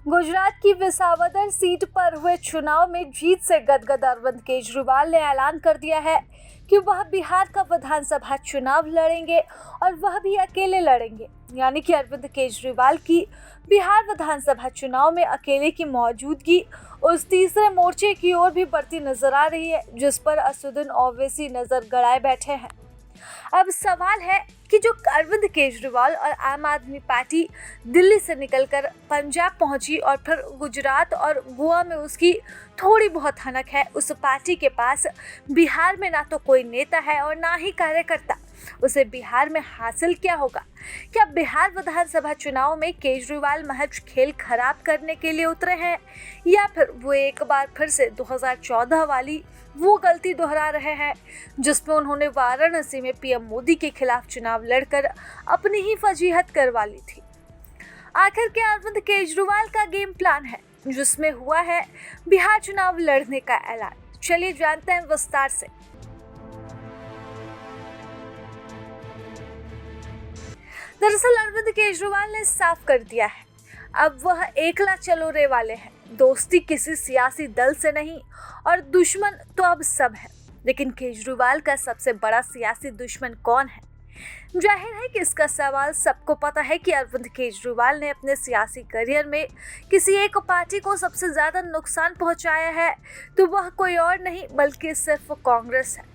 गुजरात की विसावदर सीट पर हुए चुनाव में जीत से गदगद अरविंद केजरीवाल ने ऐलान कर दिया है कि वह बिहार का विधानसभा चुनाव लड़ेंगे और वह भी अकेले लड़ेंगे। यानी कि अरविंद केजरीवाल की बिहार विधानसभा चुनाव में अकेले की मौजूदगी उस तीसरे मोर्चे की ओर भी बढ़ती नजर आ रही है, जिस पर असदुद्दीन ओवैसी नजर गड़ाए बैठे हैं। अब सवाल है कि जो अरविंद केजरीवाल और आम आदमी पार्टी दिल्ली से निकलकर पंजाब पहुंची और फिर गुजरात और गोवा में उसकी थोड़ी बहुत हनक है, उस पार्टी के पास बिहार में ना तो कोई नेता है और ना ही कार्यकर्ता। उसे बिहार में हासिल क्या होगा? क्या बिहार विधानसभा चुनाव में केजरीवाल महज खेल खराब करने के लिए उतरे हैं, या फिर वो एक बार फिर से 2014 वाली वो गलती दोहरा रहे हैं जिसमें उन्होंने वाराणसी में पीएम मोदी के खिलाफ चुनाव लड़कर अपनी ही फजीहत करवा ली थी? आखिर क्या अरविंद केजरीवाल का गेम प्लान है जिसमें हुआ है बिहार चुनाव लड़ने का ऐलान? चलिए जानते हैं विस्तार से। दरअसल अरविंद केजरीवाल ने साफ कर दिया है, अब वह एकला चलोरे वाले हैं। दोस्ती किसी सियासी दल से नहीं और दुश्मन तो अब सब है। लेकिन केजरीवाल का सबसे बड़ा सियासी दुश्मन कौन है? जाहिर है कि इसका सवाल सबको पता है कि अरविंद केजरीवाल ने अपने सियासी करियर में किसी एक पार्टी को सबसे ज्यादा नुकसान पहुंचाया है तो वह कोई और नहीं बल्कि सिर्फ कांग्रेस है।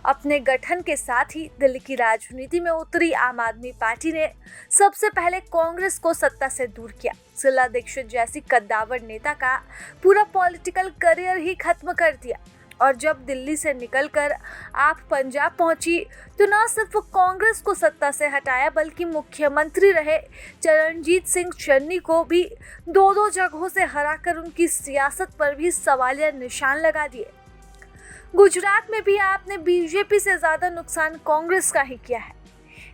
अपने गठन के साथ ही दिल्ली की राजनीति में उतरी आम आदमी पार्टी ने सबसे पहले कांग्रेस को सत्ता से दूर किया। शीला दीक्षित जैसी कद्दावर नेता का पूरा पॉलिटिकल करियर ही खत्म कर दिया। और जब दिल्ली से निकलकर आप पंजाब पहुंची तो न सिर्फ कांग्रेस को सत्ता से हटाया बल्कि मुख्यमंत्री रहे चरणजीत सिंह चन्नी को भी दो जगहों से हराकर उनकी सियासत पर भी सवालिया निशान लगा दिए। गुजरात में भी आपने बीजेपी से ज्यादा नुकसान कांग्रेस का ही किया है।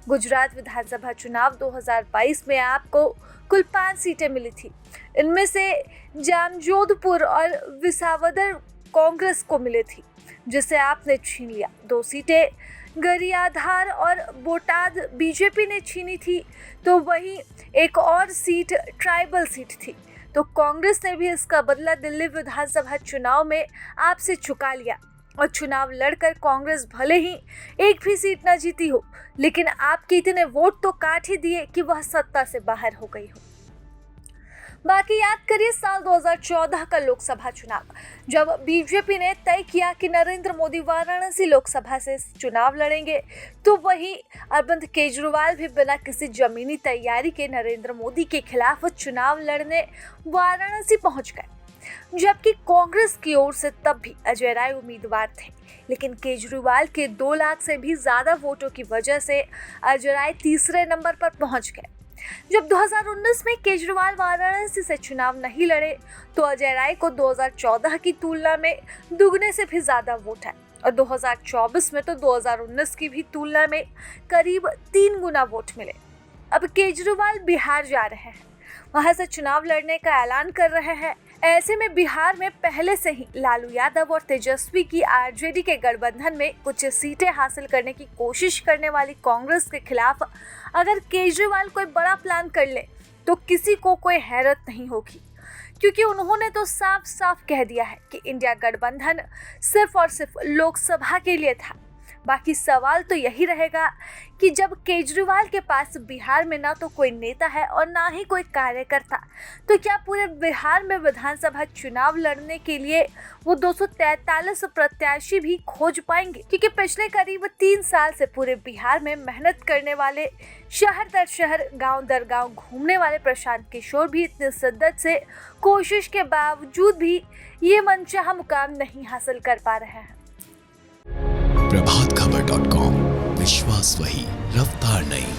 गुजरात विधानसभा चुनाव 2022 में आपको कुल 5 सीटें मिली थी। इनमें से जामजोधपुर और विसावदर कांग्रेस को मिली थी, जिसे आपने छीन लिया। 2 सीटें गरियाधार और बोटाद बीजेपी ने छीनी थी, तो वहीं एक और सीट ट्राइबल सीट थी। तो कांग्रेस ने भी इसका बदला दिल्ली विधानसभा चुनाव में आपसे चुका लिया और चुनाव लड़कर कांग्रेस भले ही एक भी सीट न जीती हो, लेकिन आपके इतने वोट तो काट ही दिए कि वह सत्ता से बाहर हो गई हो। बाकी याद करिए साल 2014 का लोकसभा चुनाव, जब बीजेपी ने तय किया कि नरेंद्र मोदी वाराणसी लोकसभा से चुनाव लड़ेंगे, तो वहीं अरविंद केजरीवाल भी बिना किसी जमीनी तैयारी के नरेंद्र मोदी के खिलाफ चुनाव लड़ने वाराणसी पहुंच गए। जबकि कांग्रेस की ओर से तब भी अजय राय उम्मीदवार थे, लेकिन केजरीवाल के 2 लाख से भी ज्यादा वोटों की वजह से अजय राय तीसरे नंबर पर पहुंच गए। जब 2019 में केजरीवाल वाराणसी से चुनाव नहीं लड़े तो अजय राय को 2014 की तुलना में दुगने से भी ज्यादा वोट है और 2024 में तो 2019 की भी तुलना में करीब 3 गुना वोट मिले। अब केजरीवाल बिहार जा रहे हैं, वहां से चुनाव लड़ने का ऐलान कर रहे हैं। ऐसे में बिहार में पहले से ही लालू यादव और तेजस्वी की आरजेडी के गठबंधन में कुछ सीटें हासिल करने की कोशिश करने वाली कांग्रेस के खिलाफ अगर केजरीवाल कोई बड़ा प्लान कर ले तो किसी को कोई हैरत नहीं होगी, क्योंकि उन्होंने तो साफ साफ कह दिया है कि इंडिया गठबंधन सिर्फ और सिर्फ लोकसभा के लिए था। बाकी सवाल तो यही रहेगा कि जब केजरीवाल के पास बिहार में ना तो कोई नेता है और ना ही कोई कार्यकर्ता, तो क्या पूरे बिहार में विधानसभा चुनाव लड़ने के लिए वो 243 प्रत्याशी भी खोज पाएंगे? क्योंकि पिछले करीब 3 साल से पूरे बिहार में मेहनत करने वाले, शहर दर शहर गांव दर गांव घूमने वाले प्रशांत किशोर भी इतने शिद्दत से कोशिश के बावजूद भी ये मनचाहा मुकाम नहीं हासिल कर पा रहे हैं। प्रभातखबर.com, विश्वास वही, रफ्तार नहीं।